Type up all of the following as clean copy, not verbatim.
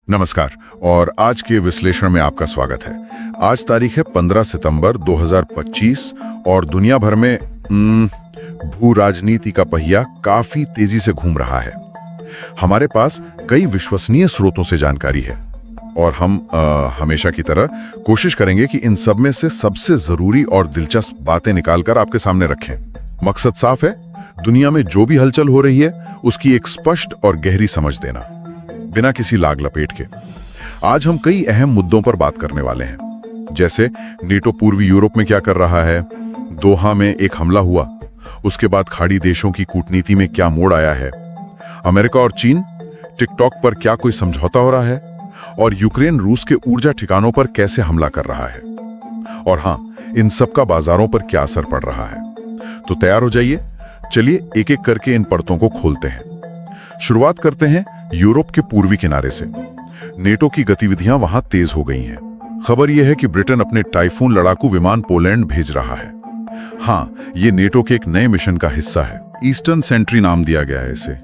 नमस्कार और आज के विश्लेषण में आपका स्वागत है। आज तारीख है 15 सितंबर 2025 और दुनिया भर में भू राजनीति का पहिया काफी तेजी से घूम रहा है। हमारे पास कई विश्वसनीय स्रोतों से जानकारी है और हम हमेशा की तरह कोशिश करेंगे कि इन सब में से सबसे जरूरी और दिलचस्प बातें निकालकर आपके सामने रखें। मकसद साफ है, दुनिया में जो भी हलचल हो रही है उसकी एक स्पष्ट और गहरी समझ देना, बिना किसी लाग लपेट के। आज हम कई अहम मुद्दों पर बात करने वाले हैं, जैसे नेटो पूर्वी यूरोप में क्या कर रहा है, दोहा में एक हमला हुआ, उसके बाद खाड़ी देशों की कूटनीति में क्या मोड़ आया है, अमेरिका और चीन टिकटॉक पर क्या कोई समझौता हो रहा है, और यूक्रेन रूस के ऊर्जा ठिकानों पर कैसे हमला कर रहा है, और हाँ, इन सबका बाजारों पर क्या असर पड़ रहा है। तो तैयार हो जाइए, चलिए एक एक करके इन परतों को खोलते हैं। शुरुआत करते हैं यूरोप के पूर्वी किनारे से। नेटो की गतिविधियां वहां तेज हो गई हैं। खबर यह है कि ब्रिटेन अपने टाइफून लड़ाकू विमान पोलैंड भेज रहा है। हाँ, ये नेटो के एक नए मिशन का हिस्सा है। ईस्टर्न सेंट्री नाम दिया गया है इसे।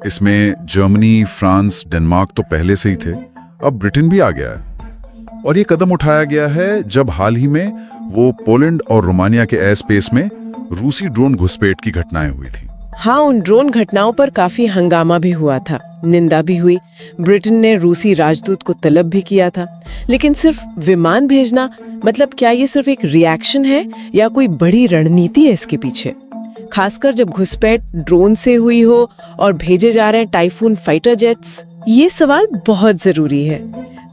इसमें जर्मनी, फ्रांस, डेनमार्क तो पहले से ही थे, अब ब्रिटेन भी आ गया है। और ये कदम उठाया गया है जब हाल ही में वो पोलैंड और रोमानिया के एयर स्पेस में रूसी ड्रोन घुसपैठ की घटनाएं हुई थी। हाँ, उन ड्रोन घटनाओं पर काफी हंगामा भी हुआ था, निंदा भी हुई। ब्रिटेन ने रूसी राजदूत को तलब भी किया था। लेकिन सिर्फ विमान भेजना, मतलब क्या ये सिर्फ एक रिएक्शन है या कोई बड़ी रणनीति है इसके पीछे? खासकर जब घुसपैठ ड्रोन से हुई हो और भेजे जा रहे हैं टाइफून फाइटर जेट्स। ये सवाल बहुत जरूरी है।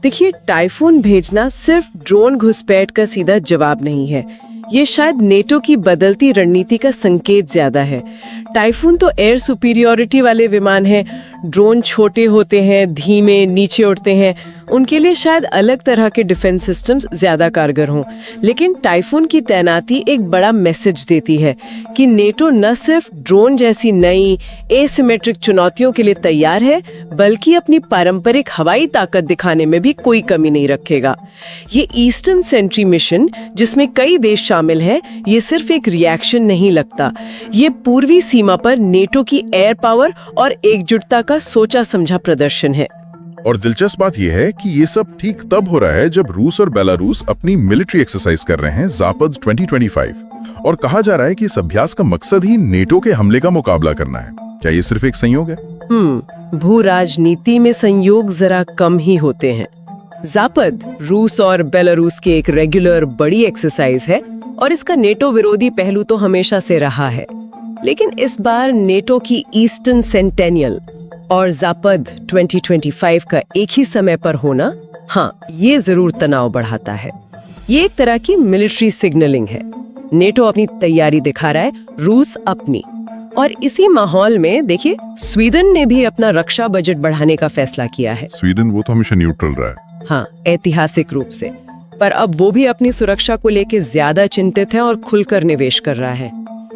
देखिए, टाइफून भेजना सिर्फ ड्रोन घुसपैठ का सीधा जवाब नहीं है, ये शायद नेटो की बदलती रणनीति का संकेत ज्यादा है। टाइफून तो एयर सुपीरियॉरिटी वाले विमान हैं, ड्रोन छोटे होते हैं, धीमे, नीचे उड़ते हैं, उनके लिए शायद अलग तरह के डिफेंस सिस्टम्स ज्यादा कारगर हों। लेकिन टाइफून की तैनाती एक बड़ा मैसेज देती है कि नेटो न सिर्फ ड्रोन जैसी नई एसिमेट्रिक चुनौतियों के लिए तैयार है, बल्कि अपनी पारंपरिक हवाई ताकत दिखाने में भी कोई कमी नहीं रखेगा। ये ईस्टर्न सेंट्री मिशन, जिसमें कई देश शामिल हैं, ये सिर्फ एक रिएक्शन नहीं लगता, ये पूर्वी सीमा पर नेटो की एयर पावर और एकजुटता का सोचा समझा प्रदर्शन है। और दिलचस्प बात यह है कि ये सब ठीक तब हो रहा है जब रूस और बेलारूस अपनी मिलिट्री एक्सरसाइज कर रहे हैं, ज़ापद 2025, और कहा जा रहा है कि इस अभ्यास का मकसद ही नेटो के हमले का मुकाबला करना है। क्या ये सिर्फ एक संयोग है? भू राजनीति में संयोग जरा कम ही होते हैं। ज़ापद रूस और बेलारूस की एक रेगुलर बड़ी एक्सरसाइज है और इसका नेटो विरोधी पहलू तो हमेशा से रहा है। लेकिन इस बार नेटो की ईस्टर्न सेंटेनियल और ज़ापद 2025 का एक ही समय पर होना, हाँ, ये जरूर तनाव बढ़ाता है। ये एक तरह की मिलिट्री सिग्नलिंग है। नेटो अपनी तैयारी दिखा रहा है, रूस अपनी। और इसी माहौल में देखिए, स्वीडन ने भी अपना रक्षा बजट बढ़ाने का फैसला किया है। स्वीडन वो तो हमेशा न्यूट्रल रहा है। हाँ, ऐतिहासिक रूप से। पर अब वो भी अपनी सुरक्षा को लेकर ज्यादा चिंतित है और खुलकर निवेश कर रहा है।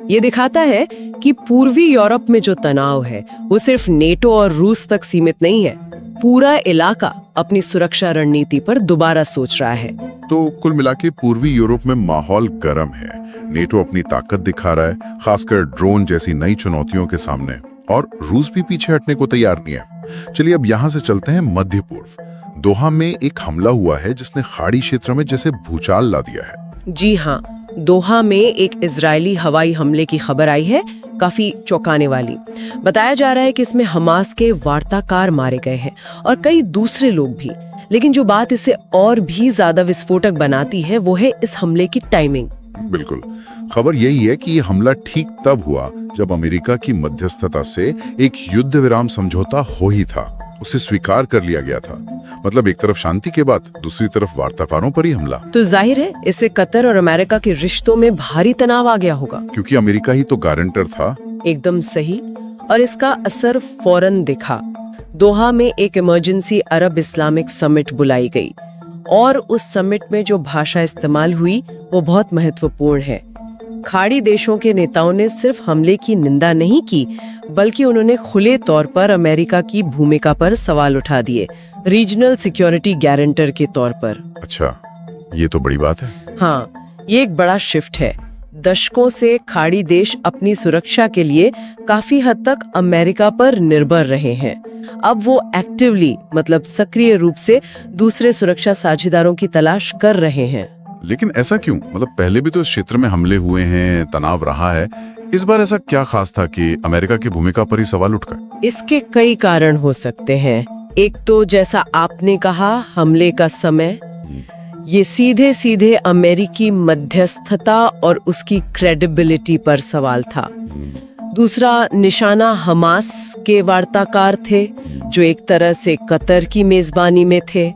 ये दिखाता है कि पूर्वी यूरोप में जो तनाव है वो सिर्फ नेटो और रूस तक सीमित नहीं है। पूरा इलाका अपनी सुरक्षा रणनीति पर दोबारा सोच रहा है। तो कुल मिलाके पूर्वी यूरोप में माहौल गर्म है। नेटो अपनी ताकत दिखा रहा है, खासकर ड्रोन जैसी नई चुनौतियों के सामने, और रूस भी पीछे हटने को तैयार नहीं है। चलिए अब यहाँ से चलते हैं मध्य पूर्व। दोहा में एक हमला हुआ है जिसने खाड़ी क्षेत्र में जैसे भूचाल ला दिया है। जी हाँ, दोहा में एक इजरायली हवाई हमले की खबर आई है, काफी चौंकाने वाली। बताया जा रहा है कि इसमें हमास के वार्ताकार मारे गए हैं और कई दूसरे लोग भी। लेकिन जो बात इसे और भी ज्यादा विस्फोटक बनाती है वो है इस हमले की टाइमिंग। बिल्कुल, खबर यही है कि ये हमला ठीक तब हुआ जब अमेरिका की मध्यस्थता से एक युद्ध विराम समझौता हो ही था, उसे स्वीकार कर लिया गया था। मतलब एक तरफ शांति के बाद दूसरी तरफ वार्ताकारों पर ही हमला। तो जाहिर है इससे कतर और अमेरिका के रिश्तों में भारी तनाव आ गया होगा, क्योंकि अमेरिका ही तो गारंटर था। एकदम सही। और इसका असर फौरन दिखा। दोहा में एक इमरजेंसी अरब इस्लामिक समिट बुलाई गई और उस समिट में जो भाषा इस्तेमाल हुई वो बहुत महत्वपूर्ण है। खाड़ी देशों के नेताओं ने सिर्फ हमले की निंदा नहीं की, बल्कि उन्होंने खुले तौर पर अमेरिका की भूमिका पर सवाल उठा दिए, रीजनल सिक्योरिटी गारंटर के तौर पर। अच्छा, ये तो बड़ी बात है। हाँ, ये एक बड़ा शिफ्ट है। दशकों से खाड़ी देश अपनी सुरक्षा के लिए काफी हद तक अमेरिका पर निर्भर रहे हैं। अब वो एक्टिवली मतलब सक्रिय रूप से दूसरे सुरक्षा साझेदारों की तलाश कर रहे हैं। लेकिन ऐसा क्यों? मतलब पहले भी तो इस क्षेत्र में हमले हुए हैं, तनाव रहा है। इस बार ऐसा क्या खास था कि अमेरिका की भूमिका पर ही सवाल उठ गए? इसके कई कारण हो सकते हैं। एक तो जैसा आपने कहा, हमले का समय, ये सीधे सीधे अमेरिकी मध्यस्थता और उसकी क्रेडिबिलिटी पर सवाल था। दूसरा, निशाना हमास के वार्ताकार थे जो एक तरह से कतर की मेजबानी में थे,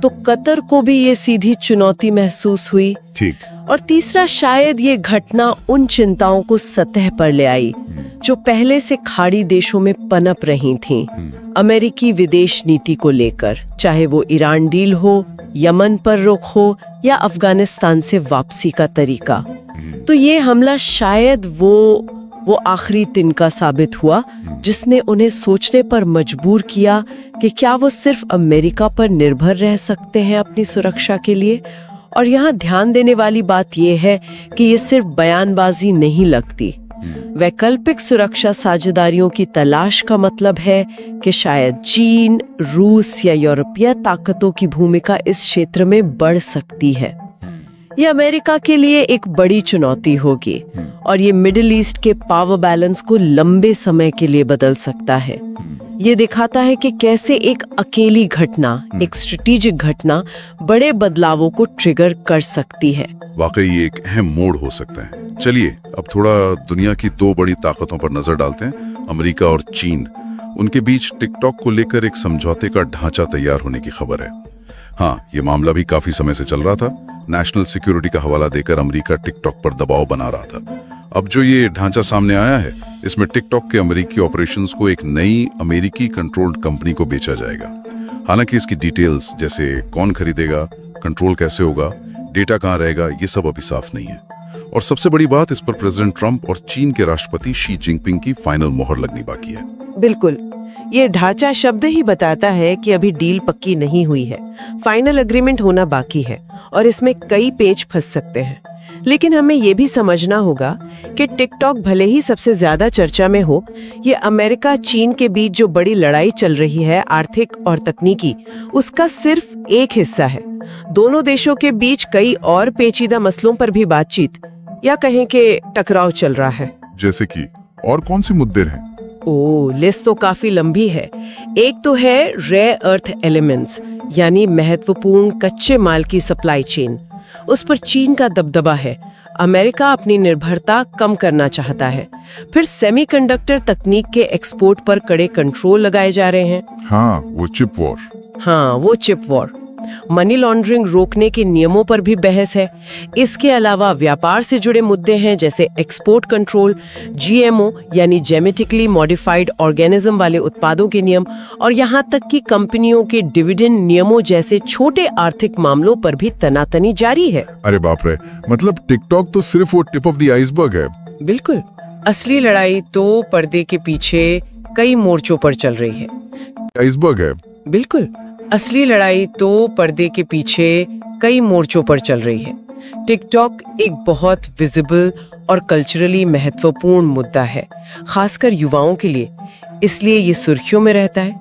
तो कतर को भी ये सीधी चुनौती महसूस हुई। ठीक। और तीसरा, शायद ये घटना उन चिंताओं को सतह पर ले आई जो पहले से खाड़ी देशों में पनप रही थीं, अमेरिकी विदेश नीति को लेकर, चाहे वो ईरान डील हो, यमन पर रुख हो या अफगानिस्तान से वापसी का तरीका। तो ये हमला शायद वो आखिरी तिनका साबित हुआ जिसने उन्हें सोचने पर मजबूर किया कि क्या वो सिर्फ अमेरिका पर निर्भर रह सकते हैं अपनी सुरक्षा के लिए। और यहाँ ध्यान देने वाली बात यह है कि ये सिर्फ बयानबाजी नहीं लगती। वैकल्पिक सुरक्षा साझेदारियों की तलाश का मतलब है कि शायद चीन, रूस या यूरोपीय ताकतों की भूमिका इस क्षेत्र में बढ़ सकती है। ये अमेरिका के लिए एक बड़ी चुनौती होगी और ये मिडिल ईस्ट के पावर बैलेंस को लंबे समय के लिए बदल सकता है। ये दिखाता है कि कैसे एक अकेली घटना, एक स्ट्रेटेजिक घटना बड़े बदलावों को ट्रिगर कर सकती है। वाकई ये एक अहम मोड़ हो सकता है। चलिए अब थोड़ा दुनिया की दो बड़ी ताकतों पर नजर डालते हैं, अमेरिका और चीन। उनके बीच टिकटॉक को लेकर एक समझौते का ढांचा तैयार होने की खबर है। हाँ, ये मामला भी काफी समय से चल रहा था। नेशनल सिक्योरिटी का हवाला देकर अमेरिका टिकटॉक पर दबाव बना रहा था। अब जो ये ढांचा सामने आया है, इसमें टिकटॉक के अमेरिकी ऑपरेशंस को एक नई अमेरिकी कंट्रोल्ड कंपनी को बेचा जाएगा। हालांकि इसकी डिटेल्स, जैसे कौन खरीदेगा, कंट्रोल कैसे होगा, डेटा कहाँ रहेगा, ये सब अभी साफ नहीं है। और सबसे बड़ी बात, इस पर प्रेसिडेंट ट्रंप और चीन के राष्ट्रपति शी जिनपिंग की फाइनल मोहर लगनी बाकी है। बिल्कुल, ये ढांचा शब्द ही बताता है कि अभी डील पक्की नहीं हुई है, फाइनल एग्रीमेंट होना बाकी है और इसमें कई पेच फंस सकते हैं। लेकिन हमें ये भी समझना होगा कि टिकटॉक भले ही सबसे ज्यादा चर्चा में हो, ये अमेरिका चीन के बीच जो बड़ी लड़ाई चल रही है, आर्थिक और तकनीकी, उसका सिर्फ एक हिस्सा है। दोनों देशों के बीच कई और पेचीदा मसलों पर भी बातचीत या कहें कि टकराव चल रहा है। जैसे कि और कौन से मुद्दे हैं? लिस्ट तो काफी लंबी है। एक तो है रेयर अर्थ एलिमेंट्स, यानी महत्वपूर्ण कच्चे माल की सप्लाई चेन। उस पर चीन का दबदबा है। अमेरिका अपनी निर्भरता कम करना चाहता है। फिर सेमीकंडक्टर तकनीक के एक्सपोर्ट पर कड़े कंट्रोल लगाए जा रहे हैं। हाँ, वो चिप वॉर। मनी लॉन्ड्रिंग रोकने के नियमों पर भी बहस है। इसके अलावा व्यापार से जुड़े मुद्दे हैं, जैसे एक्सपोर्ट कंट्रोल, जीएमओ यानी जेनेटिकली मॉडिफाइड ऑर्गेनिज्म वाले उत्पादों के नियम, और यहाँ तक कि कंपनियों के डिविडेंड नियमों जैसे छोटे आर्थिक मामलों पर भी तनातनी जारी है। अरे बाप रे, मतलब टिकटॉक तो सिर्फ वो टिप ऑफ द आइसबर्ग है। बिल्कुल, असली लड़ाई तो पर्दे के पीछे कई मोर्चों पर चल रही है। आइसबर्ग है। बिल्कुल, असली लड़ाई तो पर्दे के पीछे कई मोर्चों पर चल रही है। टिकटॉक एक बहुत विजिबल और कल्चरली महत्वपूर्ण मुद्दा है, खासकर युवाओं के लिए, इसलिए ये सुर्खियों में रहता है।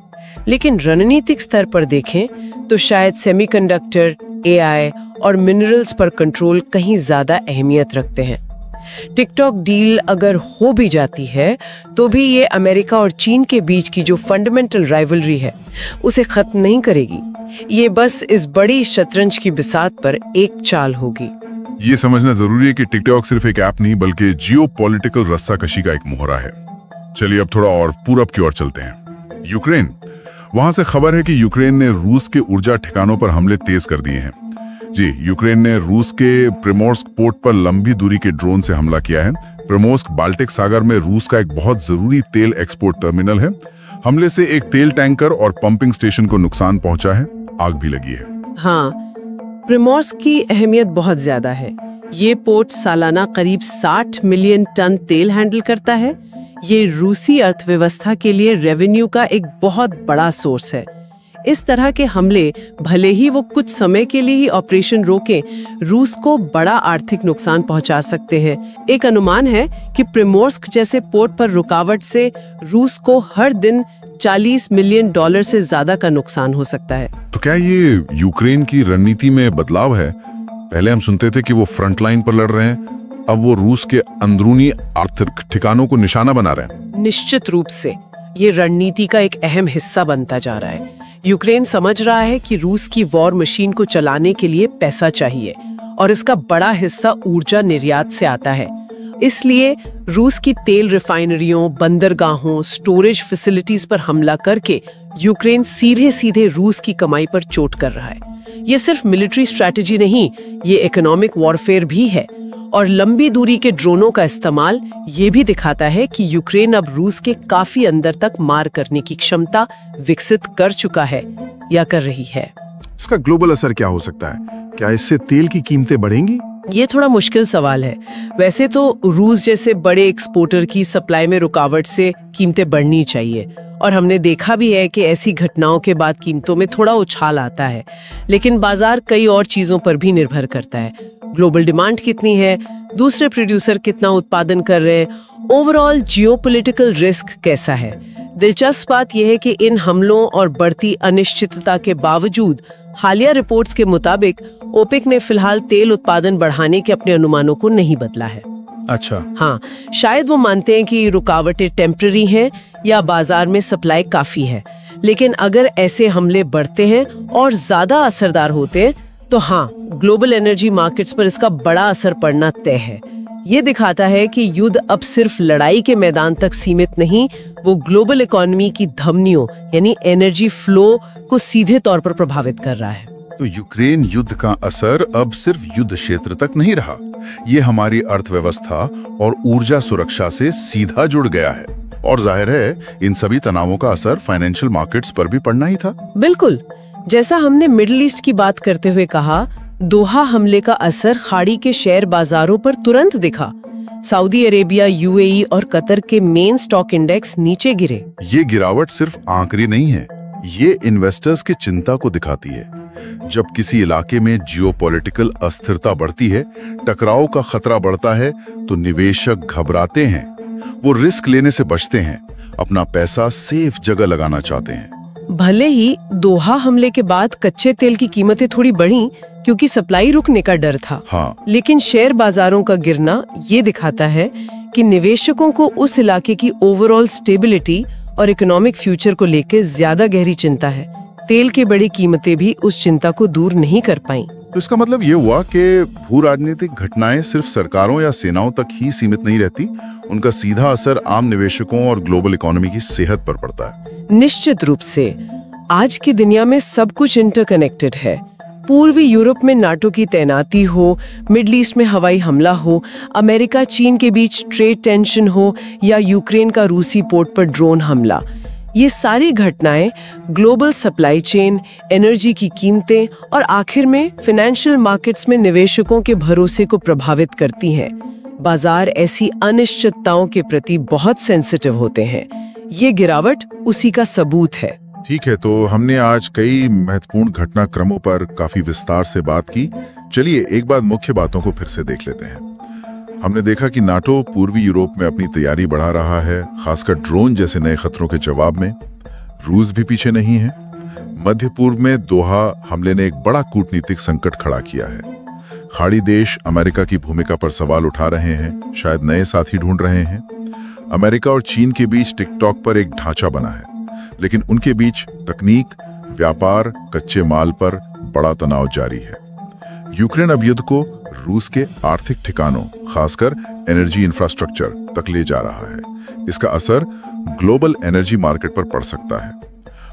लेकिन रणनीतिक स्तर पर देखें तो शायद सेमीकंडक्टर, एआई और मिनरल्स पर कंट्रोल कहीं ज्यादा अहमियत रखते हैं। टिकटॉक डील अगर हो भी जाती है तो भी ये अमेरिका और चीन के बीच की जो फंडामेंटल राइवलरी है उसे खत्म नहीं करेगी। ये बस इस बड़ी शतरंज की बिसात पर एक चाल होगी। ये समझना जरूरी है कि टिकटॉक सिर्फ एक ऐप नहीं बल्कि जियोपॉलिटिकल रस्साकशी का एक मोहरा है। चलिए अब थोड़ा और पूरब की ओर चलते हैं। यूक्रेन, वहां से खबर है कि यूक्रेन ने रूस के ऊर्जा ठिकानों पर हमले तेज कर दिए हैं। जी, यूक्रेन ने रूस के प्रिमोर्स्क पोर्ट पर लंबी दूरी के ड्रोन से हमला किया है। प्रिमोर्स्क बाल्टिक सागर में रूस का एक बहुत जरूरी तेल एक्सपोर्ट टर्मिनल है। हमले से एक तेल टैंकर और पंपिंग स्टेशन को नुकसान पहुंचा है, आग भी लगी है। हाँ, प्रिमोर्स्क की अहमियत बहुत ज्यादा है। ये पोर्ट सालाना करीब 60 मिलियन टन तेल हैंडल करता है। ये रूसी अर्थव्यवस्था के लिए रेवेन्यू का एक बहुत बड़ा सोर्स है। इस तरह के हमले भले ही वो कुछ समय के लिए ही ऑपरेशन रोकें, रूस को बड़ा आर्थिक नुकसान पहुंचा सकते हैं। एक अनुमान है कि प्रिमोर्स्क जैसे पोर्ट पर रुकावट से रूस को हर दिन $40 मिलियन से ज्यादा का नुकसान हो सकता है। तो क्या ये यूक्रेन की रणनीति में बदलाव है? पहले हम सुनते थे कि वो फ्रंट लाइन पर लड़ रहे हैं, अब वो रूस के अंदरूनी आर्थिक ठिकानों को निशाना बना रहे हैं। निश्चित रूप से ये रणनीति का एक अहम हिस्सा बनता जा रहा है। यूक्रेन समझ रहा है कि रूस की वॉर मशीन को चलाने के लिए पैसा चाहिए और इसका बड़ा हिस्सा ऊर्जा निर्यात से आता है। इसलिए रूस की तेल रिफाइनरियों, बंदरगाहों, स्टोरेज फैसिलिटीज पर हमला करके यूक्रेन सीधे सीधे रूस की कमाई पर चोट कर रहा है। ये सिर्फ मिलिट्री स्ट्रैटेजी नहीं, ये इकोनॉमिक वॉरफेयर भी है। और लंबी दूरी के ड्रोनों का इस्तेमाल ये भी दिखाता है कि यूक्रेन अब रूस के काफी अंदर तक मार करने की क्षमता विकसित कर चुका है या कर रही है। इसका ग्लोबल असर क्या हो सकता है? क्या इससे तेल की कीमतें बढ़ेंगी? ये थोड़ा मुश्किल सवाल है। वैसे तो रूस जैसे बड़े एक्सपोर्टर की सप्लाई में रुकावट से कीमतें बढ़नी चाहिए और हमने देखा भी है कि ऐसी घटनाओं के बाद कीमतों में थोड़ा उछाल आता है। लेकिन बाजार कई और चीजों पर भी निर्भर करता है। ग्लोबल डिमांड कितनी है, दूसरे प्रोड्यूसर कितना उत्पादन कर रहे हैं, ओवरऑल जियोपॉलिटिकल रिस्क कैसा है। दिलचस्प बात यह है कि इन हमलों और बढ़ती अनिश्चितता के बावजूद हालिया रिपोर्ट्स के मुताबिक ओपेक ने फिलहाल तेल उत्पादन बढ़ाने के अपने अनुमानों को नहीं बदला है। अच्छा, हाँ, शायद वो मानते हैं कि रुकावटें टेम्पररी हैं या बाजार में सप्लाई काफी है। लेकिन अगर ऐसे हमले बढ़ते हैं और ज्यादा असरदार होते हैं तो हाँ, ग्लोबल एनर्जी मार्केट्स पर इसका बड़ा असर पड़ना तय है। ये दिखाता है कि युद्ध अब सिर्फ लड़ाई के मैदान तक सीमित नहीं, वो ग्लोबल इकोनॉमी की धमनियों यानी एनर्जी फ्लो को सीधे तौर पर प्रभावित कर रहा है। तो यूक्रेन युद्ध का असर अब सिर्फ युद्ध क्षेत्र तक नहीं रहा, ये हमारी अर्थव्यवस्था और ऊर्जा सुरक्षा से सीधा जुड़ गया है। और जाहिर है इन सभी तनावों का असर फाइनेंशियल मार्केट्स पर भी पड़ना ही था। बिल्कुल, जैसा हमने मिडिल ईस्ट की बात करते हुए कहा, दोहा हमले का असर खाड़ी के शेयर बाजारों पर तुरंत दिखा। सऊदी अरेबिया, यूएई और कतर के मेन स्टॉक इंडेक्स नीचे गिरे। ये गिरावट सिर्फ आंकड़ी नहीं है, ये इन्वेस्टर्स की चिंता को दिखाती है। जब किसी इलाके में जियोपॉलिटिकल अस्थिरता बढ़ती है, टकराव का खतरा बढ़ता है, तो निवेशक घबराते हैं, वो रिस्क लेने से बचते हैं, अपना पैसा सेफ जगह लगाना चाहते हैं। भले ही दोहा हमले के बाद कच्चे तेल की कीमतें थोड़ी बढ़ी क्योंकि सप्लाई रुकने का डर था, हाँ। लेकिन शेयर बाजारों का गिरना ये दिखाता है कि निवेशकों को उस इलाके की ओवरऑल स्टेबिलिटी और इकोनॉमिक फ्यूचर को लेकर ज्यादा गहरी चिंता है। तेल की बड़ी कीमतें भी उस चिंता को दूर नहीं कर पाईं। तो इसका मतलब ये हुआ कि भू राजनीतिक घटनाएं सिर्फ सरकारों या सेनाओं तक ही सीमित नहीं रहती, उनका सीधा असर आम निवेशकों और ग्लोबल इकोनॉमी की सेहत पर पड़ता है। निश्चित रूप से आज की दुनिया में सब कुछ इंटरकनेक्टेड है। पूर्वी यूरोप में नाटो की तैनाती हो, मिडल ईस्ट में हवाई हमला हो, अमेरिका चीन के बीच ट्रेड टेंशन हो या यूक्रेन का रूसी पोर्ट पर ड्रोन हमला, ये सारी घटनाएं ग्लोबल सप्लाई चेन, एनर्जी की कीमतें और आखिर में फाइनेंशियल मार्केट्स में निवेशकों के भरोसे को प्रभावित करती हैं। बाजार ऐसी अनिश्चितताओं के प्रति बहुत सेंसिटिव होते हैं। ये गिरावट उसी का सबूत है। ठीक है, तो हमने आज कई महत्वपूर्ण घटनाक्रमों पर काफी विस्तार से बात की। चलिए एक बार मुख्य बातों को फिर से देख लेते हैं। हमने देखा कि नाटो पूर्वी यूरोप में अपनी तैयारी बढ़ा रहा है, खासकर ड्रोन जैसे नए खतरों के जवाब में। रूस भी पीछे नहीं है। मध्य पूर्व में दोहा हमले ने एक बड़ा कूटनीतिक संकट खड़ा किया है। खाड़ी देश अमेरिका की भूमिका पर सवाल उठा रहे हैं, शायद नए साथी ढूंढ रहे हैं। अमेरिका और चीन के बीच टिकटॉक पर एक ढांचा बना है, लेकिन उनके बीच तकनीक, व्यापार, कच्चे माल पर बड़ा तनाव जारी है। यूक्रेन अब युद्ध को रूस के आर्थिक ठिकानों, खासकर एनर्जी इंफ्रास्ट्रक्चर तक ले जा रहा है। इसका असर ग्लोबल एनर्जी मार्केट पर पड़ सकता है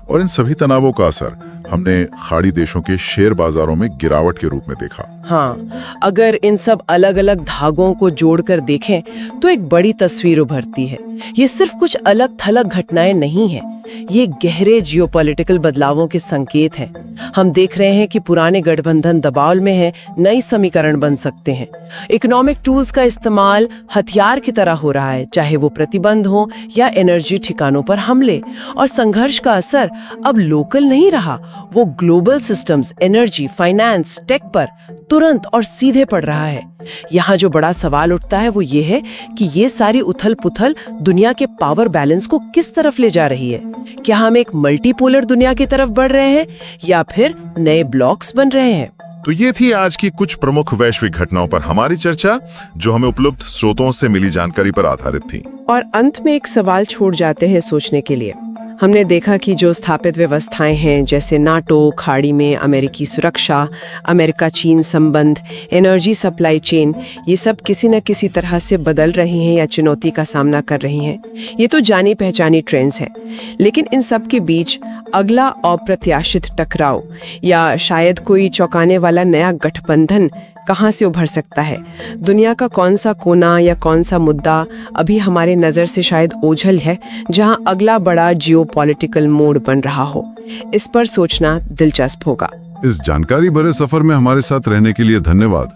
और इन सभी तनावों का असर हमने खाड़ी देशों के शेयर बाजारों में गिरावट के रूप में देखा। हाँ, अगर इन सब अलग अलग धागों को जोड़कर देखें तो एक बड़ी तस्वीर उभरती है। ये सिर्फ कुछ अलग थलग घटनाएं नहीं हैं, ये गहरे जियोपॉलिटिकल बदलावों के संकेत हैं। हम देख रहे हैं कि पुराने गठबंधन दबाव में है, नई समीकरण बन सकते हैं। इकोनॉमिक टूल्स का इस्तेमाल हथियार की तरह हो रहा है, चाहे वो प्रतिबंध हो या एनर्जी ठिकानों पर हमले। और संघर्ष का असर अब लोकल नहीं रहा, वो global systems, energy, finance, tech पर तुरंत और सीधे पड़ रहा है। यहाँ जो बड़ा सवाल उठता है वो ये है कि ये सारी उथल पुथल दुनिया के पावर बैलेंस को किस तरफ ले जा रही है। क्या हम एक मल्टीपोलर दुनिया की तरफ बढ़ रहे हैं या फिर नए ब्लॉक्स बन रहे हैं? तो ये थी आज की कुछ प्रमुख वैश्विक घटनाओं पर हमारी चर्चा, जो हमें उपलब्ध स्रोतों से मिली जानकारी पर आधारित थी। और अंत में एक सवाल छोड़ जाते हैं सोचने के लिए। हमने देखा कि जो स्थापित व्यवस्थाएं हैं, जैसे नाटो, खाड़ी में अमेरिकी सुरक्षा, अमेरिका चीन संबंध, एनर्जी सप्लाई चेन, ये सब किसी न किसी तरह से बदल रही हैं या चुनौती का सामना कर रही हैं। ये तो जानी पहचानी ट्रेंड्स हैं, लेकिन इन सब के बीच अगला अप्रत्याशित टकराव या शायद कोई चौंकाने वाला नया गठबंधन कहाँ से उभर सकता है? दुनिया का कौन सा कोना या कौन सा मुद्दा अभी हमारे नजर से शायद ओझल है, जहां अगला बड़ा जियोपॉलिटिकल मोड़ बन रहा हो? इस पर सोचना दिलचस्प होगा। इस जानकारी भरे सफर में हमारे साथ रहने के लिए धन्यवाद।